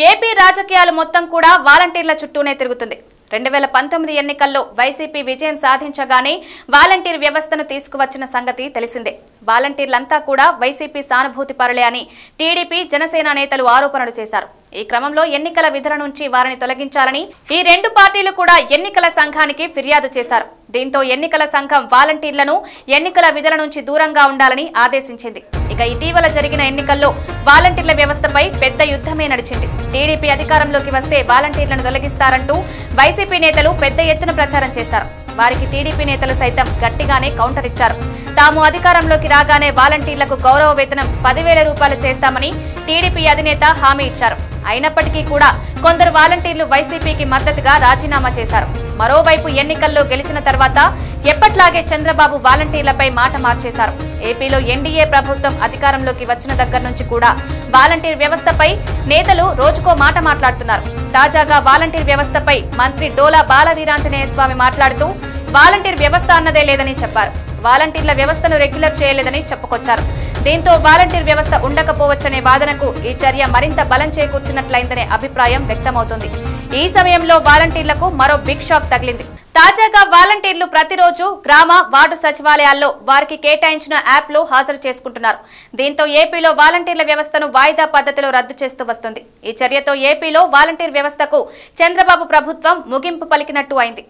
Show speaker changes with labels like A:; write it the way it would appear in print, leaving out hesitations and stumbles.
A: AP రాజకీయాలు మొత్తం కూడా వాలంటీర్ల చుట్టూనే తిరుగుతుంది. 2019 ఎన్నికల్లో వైసీపీ విజయం సాధించగానే వాలంటీర్ వ్యవస్థను తీసుకువచ్చిన సంగతి తెలిసిందే. వాలంటీర్లంతా కూడా వైసీపీ సానుభూతి పరులే అని టీడీపీ, జనసేన నేతలు ఆరోపణలు చేశారు. ఈ క్రమంలో ఎన్నికల విధుల నుంచి వారిని తొలగించాలని ఈ రెండు పార్టీలు కూడా ఎన్నికల సంఘానికి ఫిర్యాదు చేశారు. దీంతో ఎన్నికల సంఘం వాలంటీర్లను ఎన్నికల విధుల నుంచి దూరంగా ఉండాలని ఆదేశించింది. ఇక ఇటీవల జరిగిన ఎన్నికల్లో వాలంటీర్ల వ్యవస్థపై పెద్ద యుద్ధమే నడిచింది. టీడీపీ అధికారంలోకి వస్తే వాలంటీర్లను తొలగిస్తారంటూ వైసీపీ నేతలు పెద్ద ఎత్తున ప్రచారం చేశారు. వారికి టీడీపీ నేతలు సైతం గట్టిగానే కౌంటర్ ఇచ్చారు. తాము అధికారంలోకి రాగానే వాలంటీర్లకు గౌరవ వేతనం 10,000 రూపాయలు చేస్తామని టీడీపీ అధినేత హామీ ఇచ్చారు. అయినప్పటికీ కూడా కొందరు వాలంటీర్లు వైసీపీకి మద్దతుగా రాజీనామా చేశారు. మరోవైపు ఎన్నికల్లో గెలిచిన తర్వాత ఎప్పట్లాగే చంద్రబాబు వాలంటీర్లపై మాట మార్చేశారు. ఏపీలో ఎన్డీఏ ప్రభుత్వం అధికారంలోకి వచ్చిన దగ్గర నుంచి కూడా వాలంటీర్ వ్యవస్థపై నేతలు రోజుకో మాట మాట్లాడుతున్నారు. తాజాగా వాలంటీర్ వ్యవస్థపై మంత్రి డోలా బాలవీరాంజనేయ స్వామి మాట్లాడుతూ వాలంటీర్ వ్యవస్థ అన్నదే లేదని చెప్పారు. వాలంటీర్ల వ్యవస్థను రెగ్యులర్ చేయలేదని చెప్పుకొచ్చారు. దీంతో వాలంటీర్ వ్యవస్థ ఉండకపోవచ్చనే వాదనకు ఈ చర్య మరింత బలం చేకూర్చినట్లయిందనే అభిప్రాయం వ్యక్తమవుతుంది. ఈ సమయంలో వాలంటీర్లకు మరో బిగ్ షాక్ తగిలింది. తాజాగా వాలంటీర్లు ప్రతిరోజు గ్రామ, వార్డు సచివాలయాల్లో వారికి కేటాయించిన యాప్లో హాజరు చేసుకుంటున్నారు. దీంతో ఏపీలో వాలంటీర్ల వ్యవస్థను వాయిదా పద్ధతిలో రద్దు చేస్తూ వస్తుంది. ఈ చర్యతో ఏపీలో వాలంటీర్ వ్యవస్థకు చంద్రబాబు ప్రభుత్వం ముగింపు పలికినట్టు అయింది.